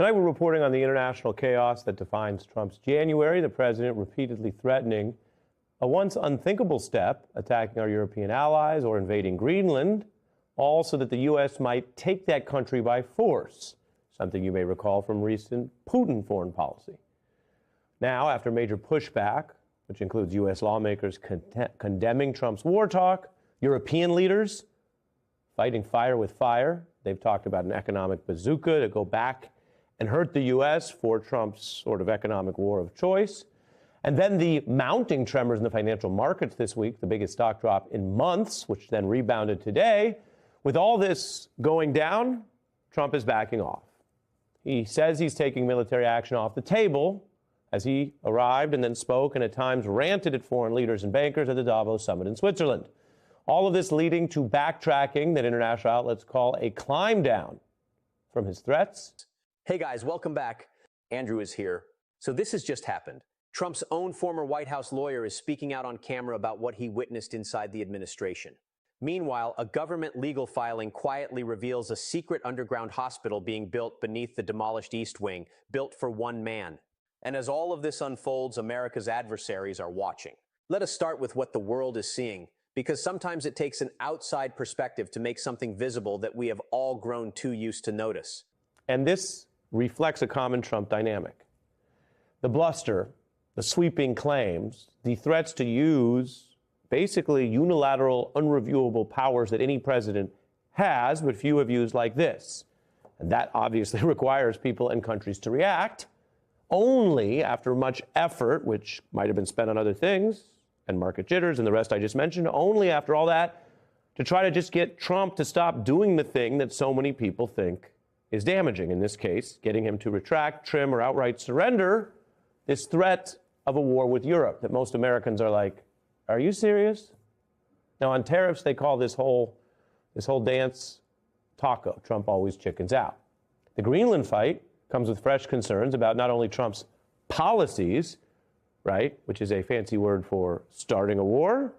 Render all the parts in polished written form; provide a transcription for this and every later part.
Tonight we're reporting on the international chaos that defines Trump's January, the president repeatedly threatening a once unthinkable step, attacking our European allies or invading Greenland, all so that the U.S. might take that country by force, something you may recall from recent Putin foreign policy. Now, after major pushback, which includes U.S. lawmakers condemning Trump's war talk, European leaders fighting fire with fire, they've talked about an economic bazooka to go back and hurt the U.S. for Trump's sort of economic war of choice. And then the mounting tremors in the financial markets this week, the biggest stock drop in months, which then rebounded today. With all this going down, Trump is backing off. He says he's taking military action off the table as he arrived and then spoke and at times ranted at foreign leaders and bankers at the Davos summit in Switzerland. All of this leading to backtracking that international outlets call a climb down from his threats. Hey guys, welcome back. Andrew is here. So this has just happened. Trump's own former White House lawyer is speaking out on camera about what he witnessed inside the administration. Meanwhile, a government legal filing quietly reveals a secret underground hospital being built beneath the demolished East Wing, built for one man. And as all of this unfolds, America's adversaries are watching. Let us start with what the world is seeing, because sometimes it takes an outside perspective to make something visible that we have all grown too used to notice. And this reflects a common Trump dynamic. The bluster, the sweeping claims, the threats to use basically unilateral, unreviewable powers that any president has, but few have used like this. And that obviously requires people and countries to react only after much effort, which might have been spent on other things, and market jitters and the rest I just mentioned, only after all that to try to just get Trump to stop doing the thing that so many people think is damaging. In this case, getting him to retract, trim, or outright surrender this threat of a war with Europe that most Americans are like, are you serious? Now, on tariffs, they call this whole dance taco. Trump always chickens out. The Greenland fight comes with fresh concerns about not only Trump's policies, right, which is a fancy word for starting a war.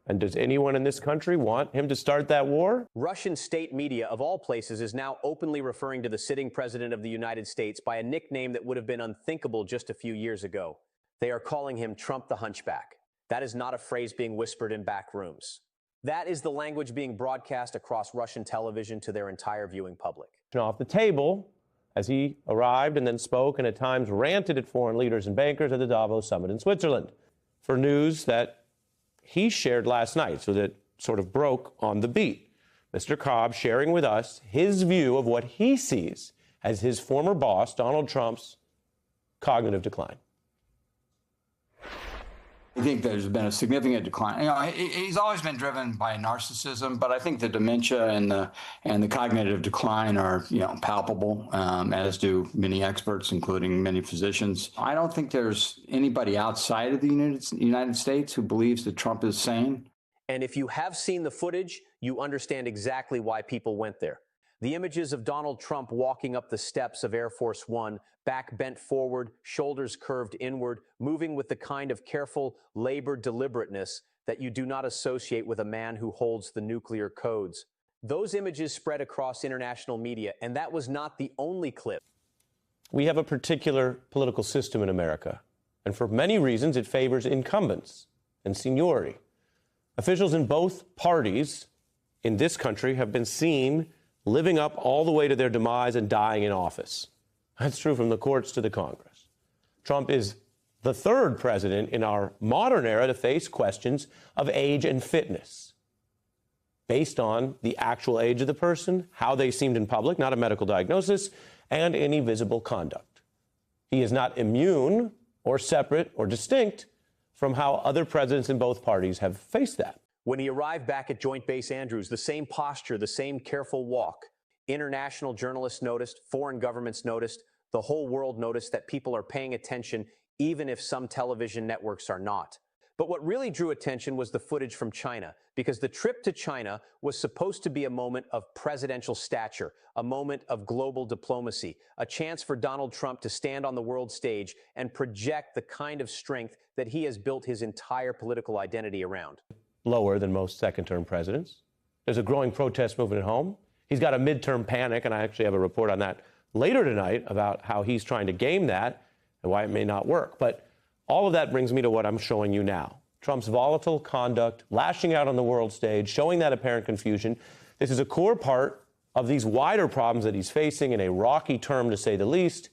And does anyone in this country want him to start that war? Russian state media, of all places, is now openly referring to the sitting president of the United States by a nickname that would have been unthinkable just a few years ago. They are calling him Trump the Hunchback. That is not a phrase being whispered in back rooms. That is the language being broadcast across Russian television to their entire viewing public. Off the table as he arrived and then spoke and at times ranted at foreign leaders and bankers at the Davos summit in Switzerland for news that he shared last night, so that sort of broke on the beat. Mr. Cobb sharing with us his view of what he sees as his former boss, Donald Trump's cognitive decline. I think there's been a significant decline. You know, he's always been driven by narcissism, but I think the dementia and the cognitive decline are, palpable, as do many experts, including many physicians. I don't think there's anybody outside of the United States who believes that Trump is sane. And if you have seen the footage, you understand exactly why people went there. The images of Donald Trump walking up the steps of Air Force One, back bent forward, shoulders curved inward, moving with the kind of careful, labored deliberateness that you do not associate with a man who holds the nuclear codes. Those images spread across international media, and that was not the only clip. We have a particular political system in America, and for many reasons it favors incumbents and seniority. Officials in both parties in this country have been seen living up all the way to their demise and dying in office. That's true from the courts to the Congress. Trump is the third president in our modern era to face questions of age and fitness based on the actual age of the person, how they seemed in public, not a medical diagnosis, and any visible conduct. He is not immune or separate or distinct from how other presidents in both parties have faced that. When he arrived back at Joint Base Andrews, the same posture, the same careful walk. International journalists noticed, foreign governments noticed, the whole world noticed that people are paying attention, even if some television networks are not. But what really drew attention was the footage from China, because the trip to China was supposed to be a moment of presidential stature, a moment of global diplomacy, a chance for Donald Trump to stand on the world stage and project the kind of strength that he has built his entire political identity around. Lower than most second-term presidents. There's a growing protest movement at home. He's got a midterm panic, and I actually have a report on that later tonight about how he's trying to game that and why it may not work. But all of that brings me to what I'm showing you now. Trump's volatile conduct, lashing out on the world stage, showing that apparent confusion. This is a core part of these wider problems that he's facing in a rocky term, to say the least,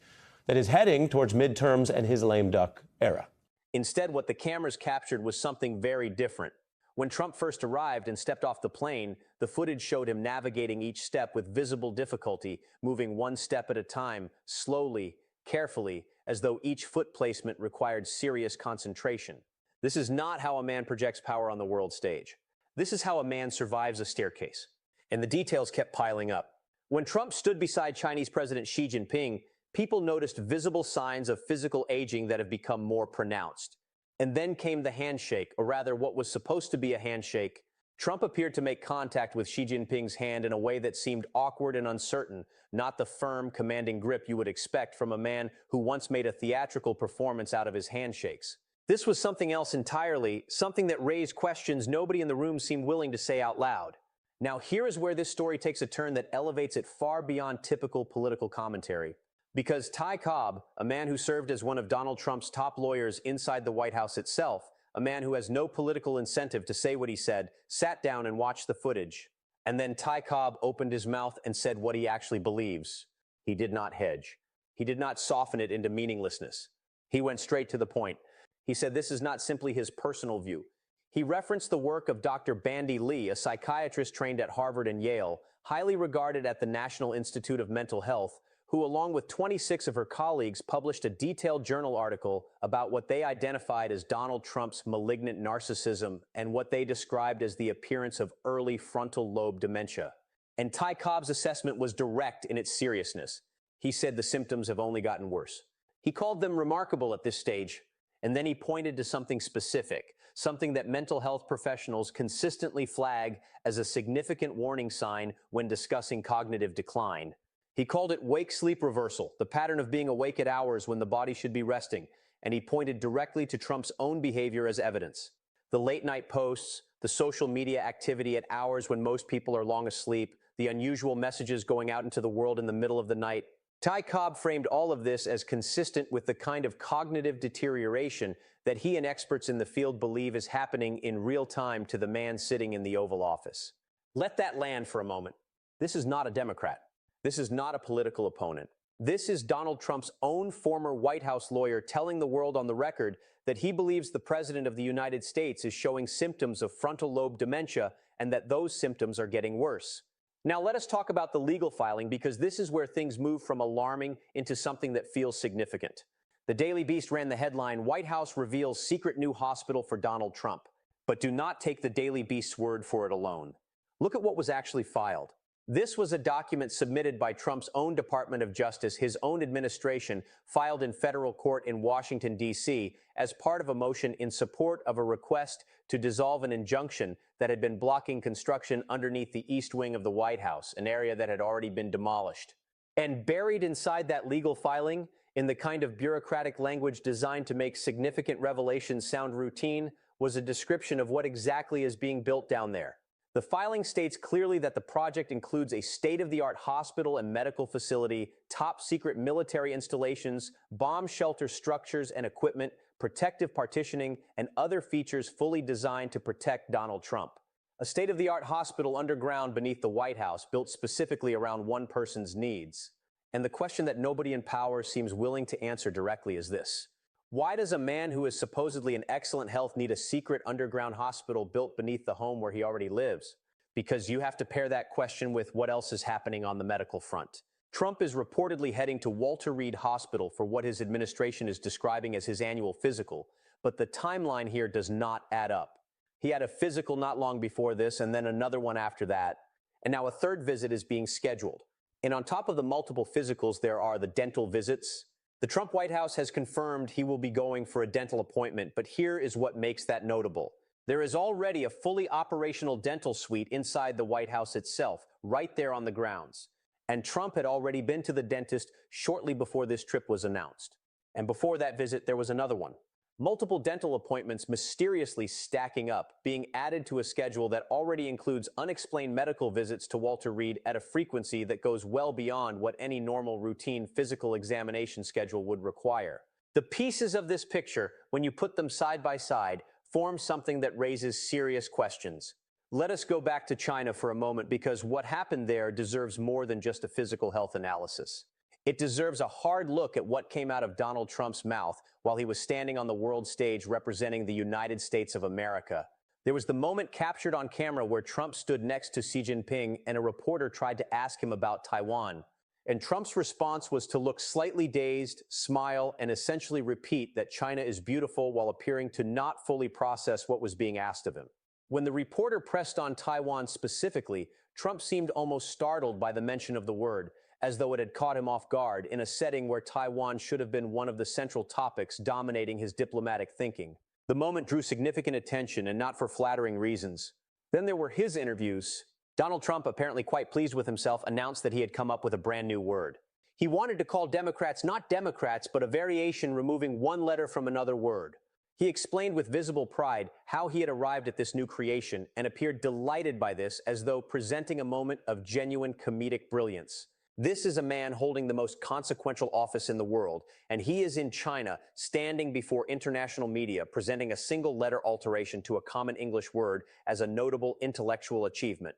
that is heading towards midterms and his lame duck era. Instead, what the cameras captured was something very different. When Trump first arrived and stepped off the plane, the footage showed him navigating each step with visible difficulty, moving one step at a time, slowly, carefully, as though each foot placement required serious concentration. This is not how a man projects power on the world stage. This is how a man survives a staircase. And the details kept piling up. When Trump stood beside Chinese President Xi Jinping, people noticed visible signs of physical aging that have become more pronounced. And then came the handshake, or rather what was supposed to be a handshake. Trump appeared to make contact with Xi Jinping's hand in a way that seemed awkward and uncertain, not the firm, commanding grip you would expect from a man who once made a theatrical performance out of his handshakes. This was something else entirely, something that raised questions nobody in the room seemed willing to say out loud. Now here is where this story takes a turn that elevates it far beyond typical political commentary. Because Ty Cobb, a man who served as one of Donald Trump's top lawyers inside the White House itself, a man who has no political incentive to say what he said, sat down and watched the footage. And then Ty Cobb opened his mouth and said what he actually believes. He did not hedge. He did not soften it into meaninglessness. He went straight to the point. He said this is not simply his personal view. He referenced the work of Dr. Bandy Lee, a psychiatrist trained at Harvard and Yale, highly regarded at the National Institute of Mental Health, who along with 26 of her colleagues published a detailed journal article about what they identified as Donald Trump's malignant narcissism and what they described as the appearance of early frontal lobe dementia. And Ty Cobb's assessment was direct in its seriousness. He said the symptoms have only gotten worse. He called them remarkable at this stage, and then he pointed to something specific, something that mental health professionals consistently flag as a significant warning sign when discussing cognitive decline. He called it wake-sleep reversal, the pattern of being awake at hours when the body should be resting, and he pointed directly to Trump's own behavior as evidence. The late-night posts, the social media activity at hours when most people are long asleep, the unusual messages going out into the world in the middle of the night. Ty Cobb framed all of this as consistent with the kind of cognitive deterioration that he and experts in the field believe is happening in real time to the man sitting in the Oval Office. Let that land for a moment. This is not a Democrat. This is not a political opponent. This is Donald Trump's own former White House lawyer telling the world on the record that he believes the President of the United States is showing symptoms of frontal lobe dementia and that those symptoms are getting worse. Now let us talk about the legal filing, because this is where things move from alarming into something that feels significant. The Daily Beast ran the headline, "White House reveals secret new hospital for Donald Trump." But do not take the Daily Beast's word for it alone. Look at what was actually filed. This was a document submitted by Trump's own Department of Justice, his own administration, filed in federal court in Washington, D.C., as part of a motion in support of a request to dissolve an injunction that had been blocking construction underneath the east wing of the White House, an area that had already been demolished. And buried inside that legal filing, in the kind of bureaucratic language designed to make significant revelations sound routine, was a description of what exactly is being built down there. The filing states clearly that the project includes a state-of-the-art hospital and medical facility, top-secret military installations, bomb shelter structures and equipment, protective partitioning, and other features fully designed to protect Donald Trump. A state-of-the-art hospital underground beneath the White House, built specifically around one person's needs. And the question that nobody in power seems willing to answer directly is this: why does a man who is supposedly in excellent health need a secret underground hospital built beneath the home where he already lives? Because you have to pair that question with what else is happening on the medical front. Trump is reportedly heading to Walter Reed Hospital for what his administration is describing as his annual physical, but the timeline here does not add up. He had a physical not long before this, and then another one after that, and now a third visit is being scheduled. And on top of the multiple physicals, there are the dental visits. The Trump White House has confirmed he will be going for a dental appointment, but here is what makes that notable. There is already a fully operational dental suite inside the White House itself, right there on the grounds. And Trump had already been to the dentist shortly before this trip was announced. And before that visit, there was another one. Multiple dental appointments mysteriously stacking up, being added to a schedule that already includes unexplained medical visits to Walter Reed at a frequency that goes well beyond what any normal routine physical examination schedule would require. The pieces of this picture, when you put them side by side, form something that raises serious questions. Let us go back to China for a moment, because what happened there deserves more than just a physical health analysis. It deserves a hard look at what came out of Donald Trump's mouth while he was standing on the world stage representing the United States of America. There was the moment captured on camera where Trump stood next to Xi Jinping and a reporter tried to ask him about Taiwan. And Trump's response was to look slightly dazed, smile, and essentially repeat that China is beautiful while appearing to not fully process what was being asked of him. When the reporter pressed on Taiwan specifically, Trump seemed almost startled by the mention of the word, as though it had caught him off guard in a setting where Taiwan should have been one of the central topics dominating his diplomatic thinking. The moment drew significant attention, and not for flattering reasons. Then there were his interviews. Donald Trump, apparently quite pleased with himself, announced that he had come up with a brand new word. He wanted to call Democrats not Democrats, but a variation removing one letter from another word. He explained with visible pride how he had arrived at this new creation and appeared delighted by this, as though presenting a moment of genuine comedic brilliance. This is a man holding the most consequential office in the world, and he is in China, standing before international media, presenting a single letter alteration to a common English word as a notable intellectual achievement.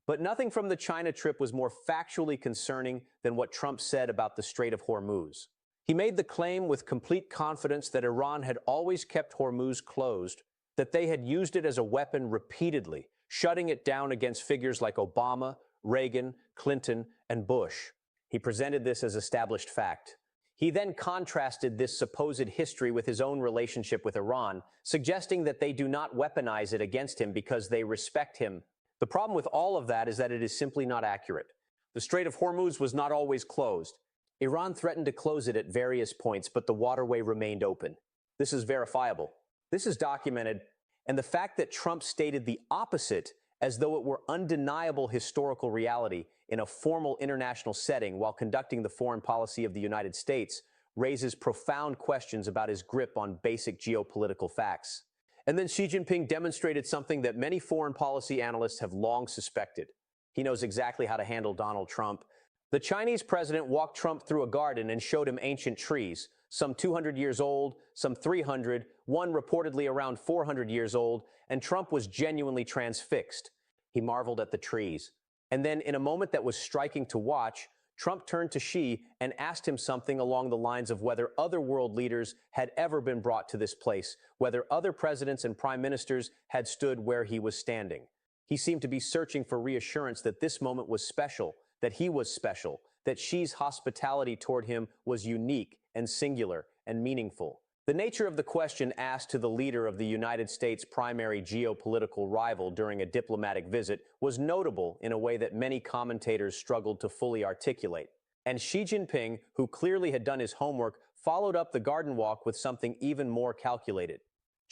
But nothing from the China trip was more factually concerning than what Trump said about the Strait of Hormuz. He made the claim with complete confidence that Iran had always kept Hormuz closed, that they had used it as a weapon repeatedly, shutting it down against figures like Obama, Reagan, Clinton, and Bush. He presented this as established fact. He then contrasted this supposed history with his own relationship with Iran, suggesting that they do not weaponize it against him because they respect him. The problem with all of that is that it is simply not accurate. The Strait of Hormuz was not always closed. Iran threatened to close it at various points, but the waterway remained open. This is verifiable. This is documented, and the fact that Trump stated the opposite as though it were undeniable historical reality in a formal international setting while conducting the foreign policy of the United States raises profound questions about his grip on basic geopolitical facts. And then Xi Jinping demonstrated something that many foreign policy analysts have long suspected. He knows exactly how to handle Donald Trump. The Chinese president walked Trump through a garden and showed him ancient trees, some 200 years old, some 300, one reportedly around 400 years old, and Trump was genuinely transfixed. He marveled at the trees. And then, in a moment that was striking to watch, Trump turned to Xi and asked him something along the lines of whether other world leaders had ever been brought to this place, whether other presidents and prime ministers had stood where he was standing. He seemed to be searching for reassurance that this moment was special, that he was special, that Xi's hospitality toward him was unique and singular and meaningful. The nature of the question asked to the leader of the United States' primary geopolitical rival during a diplomatic visit was notable in a way that many commentators struggled to fully articulate. And Xi Jinping, who clearly had done his homework, followed up the garden walk with something even more calculated.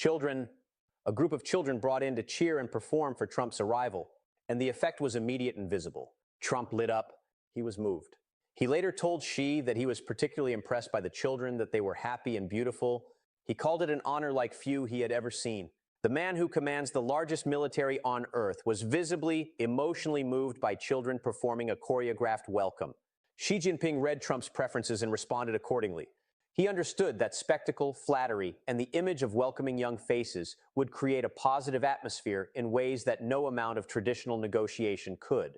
A group of children brought in to cheer and perform for Trump's arrival, and the effect was immediate and visible. Trump lit up. He was moved. He later told Xi that he was particularly impressed by the children, that they were happy and beautiful. He called it an honor like few he had ever seen. The man who commands the largest military on earth was visibly, emotionally moved by children performing a choreographed welcome. Xi Jinping read Trump's preferences and responded accordingly. He understood that spectacle, flattery, and the image of welcoming young faces would create a positive atmosphere in ways that no amount of traditional negotiation could.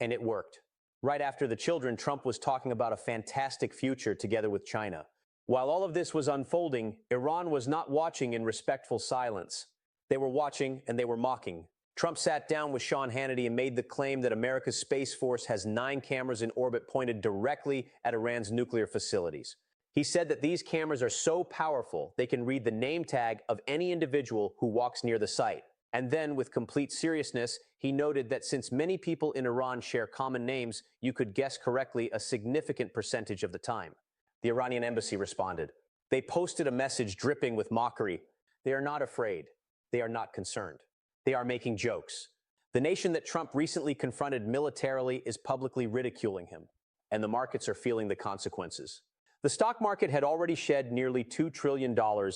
And it worked. Right after the children, Trump was talking about a fantastic future together with China. While all of this was unfolding, Iran was not watching in respectful silence. They were watching and they were mocking. Trump sat down with Sean Hannity and made the claim that America's Space Force has 9 cameras in orbit pointed directly at Iran's nuclear facilities. He said that these cameras are so powerful they can read the name tag of any individual who walks near the site. And then, with complete seriousness, he noted that since many people in Iran share common names, you could guess correctly a significant percentage of the time. The Iranian embassy responded. They posted a message dripping with mockery. They are not afraid. They are not concerned. They are making jokes. The nation that Trump recently confronted militarily is publicly ridiculing him, and the markets are feeling the consequences. The stock market had already shed nearly $2 trillion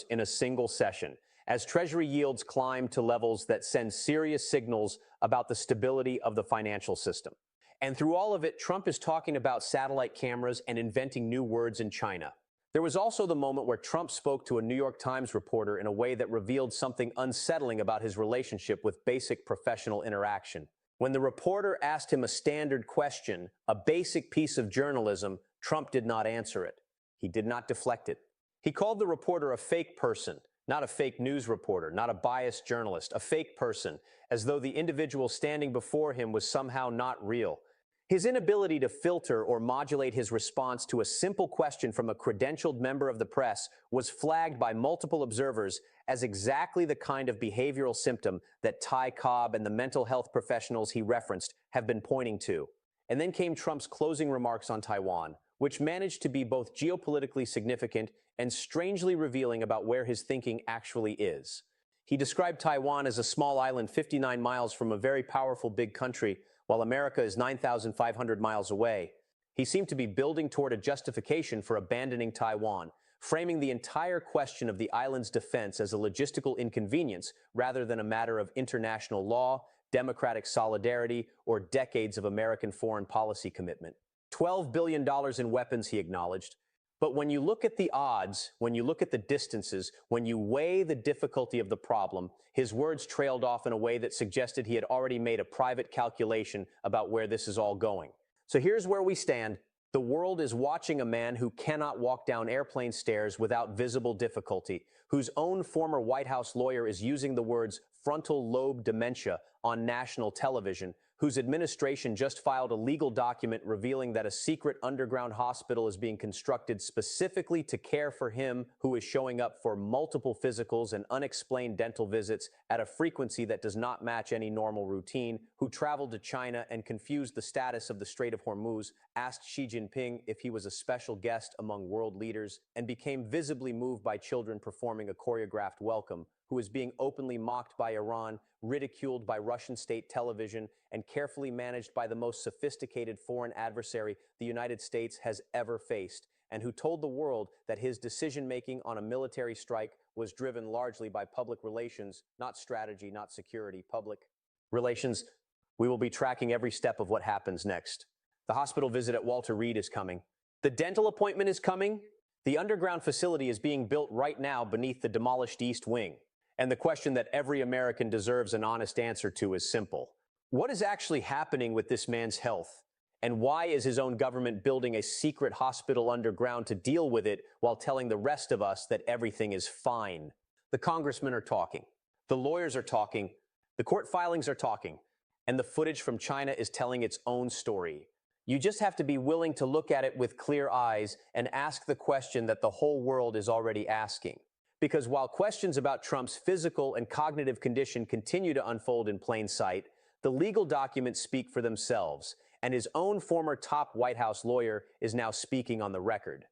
in a single session, as Treasury yields climbed to levels that send serious signals about the stability of the financial system. And through all of it, Trump is talking about satellite cameras and inventing new words in China. There was also the moment where Trump spoke to a New York Times reporter in a way that revealed something unsettling about his relationship with basic professional interaction. When the reporter asked him a standard question, a basic piece of journalism, Trump did not answer it. He did not deflect it. He called the reporter a fake person, not a fake news reporter, not a biased journalist, a fake person, as though the individual standing before him was somehow not real. His inability to filter or modulate his response to a simple question from a credentialed member of the press was flagged by multiple observers as exactly the kind of behavioral symptom that Ty Cobb and the mental health professionals he referenced have been pointing to. And then came Trump's closing remarks on Taiwan, which managed to be both geopolitically significant and strangely revealing about where his thinking actually is. He described Taiwan as a small island 59 miles from a very powerful big country, while America is 9,500 miles away. He seemed to be building toward a justification for abandoning Taiwan, framing the entire question of the island's defense as a logistical inconvenience rather than a matter of international law, democratic solidarity, or decades of American foreign policy commitment. $12 billion in weapons, he acknowledged. But when you look at the odds, when you look at the distances, when you weigh the difficulty of the problem, his words trailed off in a way that suggested he had already made a private calculation about where this is all going. So here's where we stand. The world is watching a man who cannot walk down airplane stairs without visible difficulty, whose own former White House lawyer is using the words frontal lobe dementia on national television, whose administration just filed a legal document revealing that a secret underground hospital is being constructed specifically to care for him, who is showing up for multiple physicals and unexplained dental visits at a frequency that does not match any normal routine, who traveled to China and confused the status of the Strait of Hormuz, asked Xi Jinping if he was a special guest among world leaders, and became visibly moved by children performing a choreographed welcome, who is being openly mocked by Iran, ridiculed by Russian state television, and carefully managed by the most sophisticated foreign adversary the United States has ever faced, and who told the world that his decision-making on a military strike was driven largely by public relations, not strategy, not security, public relations. We will be tracking every step of what happens next. The hospital visit at Walter Reed is coming. The dental appointment is coming. The underground facility is being built right now beneath the demolished East Wing. And the question that every American deserves an honest answer to is simple. What is actually happening with this man's health? And why is his own government building a secret hospital underground to deal with it while telling the rest of us that everything is fine? The congressmen are talking. The lawyers are talking. The court filings are talking. And the footage from China is telling its own story. You just have to be willing to look at it with clear eyes and ask the question that the whole world is already asking. Because while questions about Trump's physical and cognitive condition continue to unfold in plain sight, the legal documents speak for themselves, and his own former top White House lawyer is now speaking on the record.